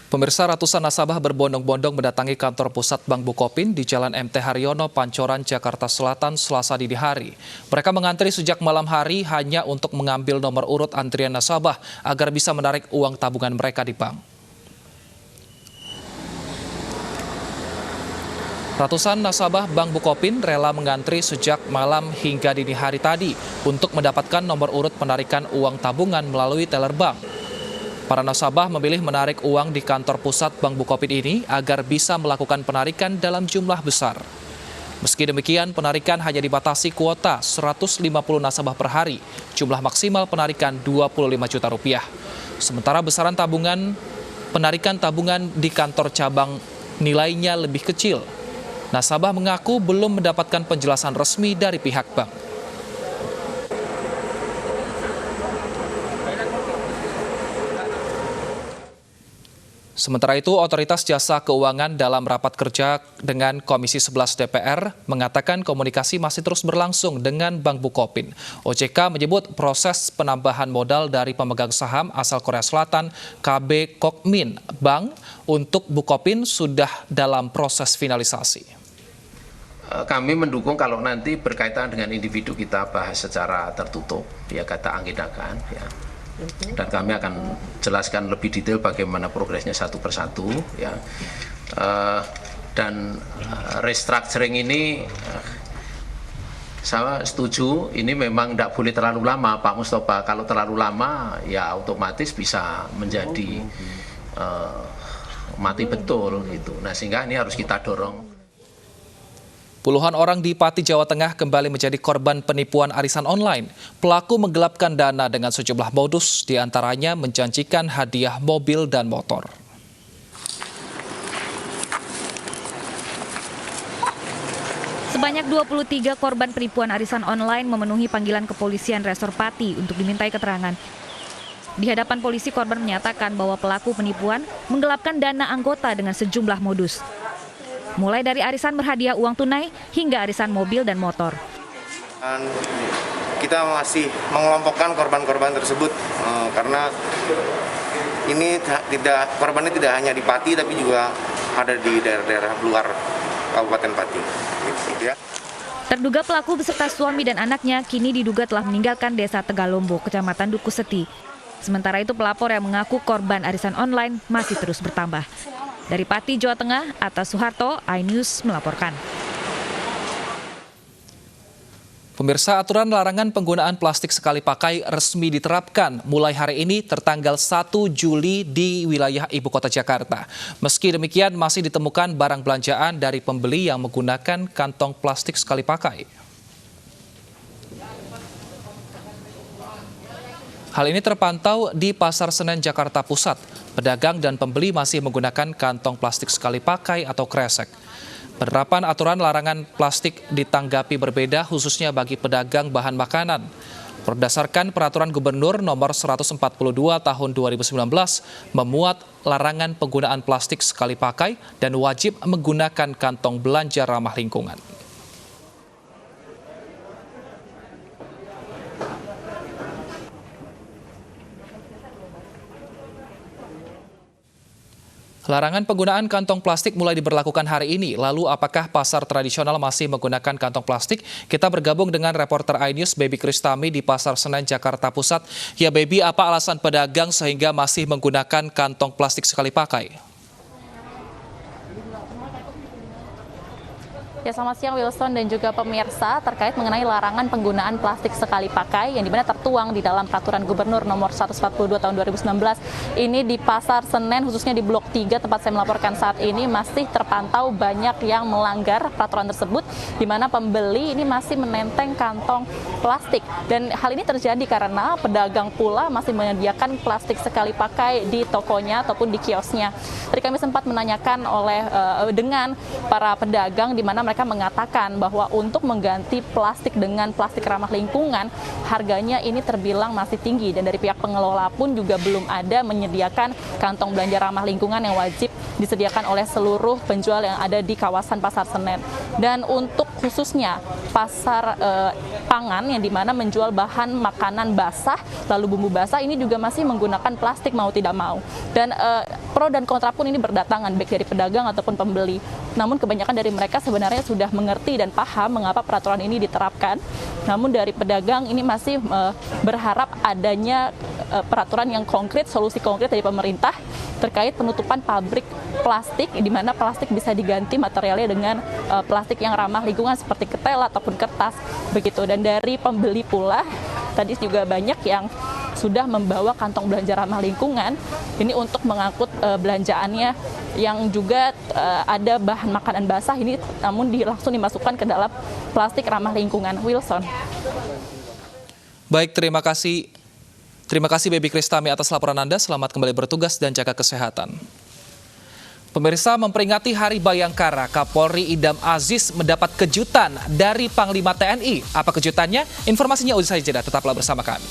Pemirsa, ratusan nasabah berbondong-bondong mendatangi kantor pusat Bank Bukopin di Jalan MT Haryono, Pancoran, Jakarta Selatan, Selasa dini hari. Mereka mengantri sejak malam hari hanya untuk mengambil nomor urut antrian nasabah agar bisa menarik uang tabungan mereka di bank. Ratusan nasabah Bank Bukopin rela mengantri sejak malam hingga dini hari tadi untuk mendapatkan nomor urut penarikan uang tabungan melalui teller bank. Para nasabah memilih menarik uang di kantor pusat Bank Bukopin ini agar bisa melakukan penarikan dalam jumlah besar. Meski demikian, penarikan hanya dibatasi kuota 150 nasabah per hari, jumlah maksimal penarikan 25 juta rupiah. Sementara besaran penarikan tabungan di kantor cabang nilainya lebih kecil. Nasabah mengaku belum mendapatkan penjelasan resmi dari pihak bank. Sementara itu, Otoritas Jasa Keuangan dalam rapat kerja dengan Komisi 11 DPR mengatakan komunikasi masih terus berlangsung dengan Bank Bukopin. OJK menyebut proses penambahan modal dari pemegang saham asal Korea Selatan KB Kokmin Bank untuk Bukopin sudah dalam proses finalisasi. Kami mendukung kalau nanti berkaitan dengan individu kita bahas secara tertutup, ya kata agendakan, ya. Dan kami akan jelaskan lebih detail bagaimana progresnya satu persatu, ya. Dan restructuring ini saya setuju, ini memang tidak boleh terlalu lama, Pak Mustafa. Kalau terlalu lama, ya otomatis bisa menjadi mati betul gitu. Nah, sehingga ini harus kita dorong. Puluhan orang di Pati, Jawa Tengah kembali menjadi korban penipuan arisan online. Pelaku menggelapkan dana dengan sejumlah modus, diantaranya menjanjikan hadiah mobil dan motor. Sebanyak 23 korban penipuan arisan online memenuhi panggilan kepolisian Resor Pati untuk dimintai keterangan. Di hadapan polisi, korban menyatakan bahwa pelaku penipuan menggelapkan dana anggota dengan sejumlah modus. Mulai dari arisan berhadiah uang tunai hingga arisan mobil dan motor. Kita masih mengelompokkan korban-korban tersebut karena korbannya tidak hanya di Pati tapi juga ada di daerah-daerah luar Kabupaten Pati. Terduga pelaku beserta suami dan anaknya kini diduga telah meninggalkan Desa Tegalombo, Kecamatan Dukuseti. Sementara itu pelapor yang mengaku korban arisan online masih terus bertambah. Dari Pati, Jawa Tengah, Atta Suharto, iNews melaporkan. Pemirsa, aturan larangan penggunaan plastik sekali pakai resmi diterapkan mulai hari ini tertanggal 1 Juli di wilayah Ibu Kota Jakarta. Meski demikian, masih ditemukan barang belanjaan dari pembeli yang menggunakan kantong plastik sekali pakai. Hal ini terpantau di Pasar Senen, Jakarta Pusat. Pedagang dan pembeli masih menggunakan kantong plastik sekali pakai atau kresek. Penerapan aturan larangan plastik ditanggapi berbeda khususnya bagi pedagang bahan makanan. Berdasarkan Peraturan Gubernur Nomor 142 Tahun 2019 memuat larangan penggunaan plastik sekali pakai dan wajib menggunakan kantong belanja ramah lingkungan. Larangan penggunaan kantong plastik mulai diberlakukan hari ini. Lalu apakah pasar tradisional masih menggunakan kantong plastik? Kita bergabung dengan reporter iNews Baby Kristami di Pasar Senen, Jakarta Pusat. Ya Baby, apa alasan pedagang sehingga masih menggunakan kantong plastik sekali pakai? Ya, selamat siang Wilson dan juga pemirsa. Terkait mengenai larangan penggunaan plastik sekali pakai yang dimana tertuang di dalam Peraturan Gubernur Nomor 142 Tahun 2019 ini di Pasar Senen khususnya di Blok 3 tempat saya melaporkan saat ini masih terpantau banyak yang melanggar peraturan tersebut, di mana pembeli ini masih menenteng kantong plastik, dan hal ini terjadi karena pedagang pula masih menyediakan plastik sekali pakai di tokonya ataupun di kiosnya. Tadi kami sempat menanyakan dengan para pedagang di mana mereka mengatakan bahwa untuk mengganti plastik dengan plastik ramah lingkungan harganya ini terbilang masih tinggi, dan dari pihak pengelola pun juga belum ada menyediakan kantong belanja ramah lingkungan yang wajib disediakan oleh seluruh penjual yang ada di kawasan Pasar Senen. Dan untuk khususnya pasar pangan yang dimana menjual bahan makanan basah, lalu bumbu basah ini juga masih menggunakan plastik mau tidak mau. Dan pro dan kontra pun ini berdatangan, baik dari pedagang ataupun pembeli. Namun kebanyakan dari mereka sebenarnya sudah mengerti dan paham mengapa peraturan ini diterapkan. Namun dari pedagang ini masih berharap adanya peraturan yang konkret, solusi konkret dari pemerintah terkait penutupan pabrik plastik, di mana plastik bisa diganti materialnya dengan plastik yang ramah lingkungan seperti ketel ataupun kertas begitu. Dan dari pembeli pula tadi juga banyak yang sudah membawa kantong belanja ramah lingkungan ini untuk mengangkut belanjaannya yang juga ada bahan makanan basah ini, namun langsung dimasukkan ke dalam plastik ramah lingkungan. Wilson. Baik, terima kasih. Terima kasih Baby Kristami atas laporan Anda. Selamat kembali bertugas dan jaga kesehatan. Pemirsa, memperingati Hari Bayangkara, Kapolri Idam Aziz mendapat kejutan dari Panglima TNI. Apa kejutannya? Informasinya usai jeda. Tetaplah bersama kami.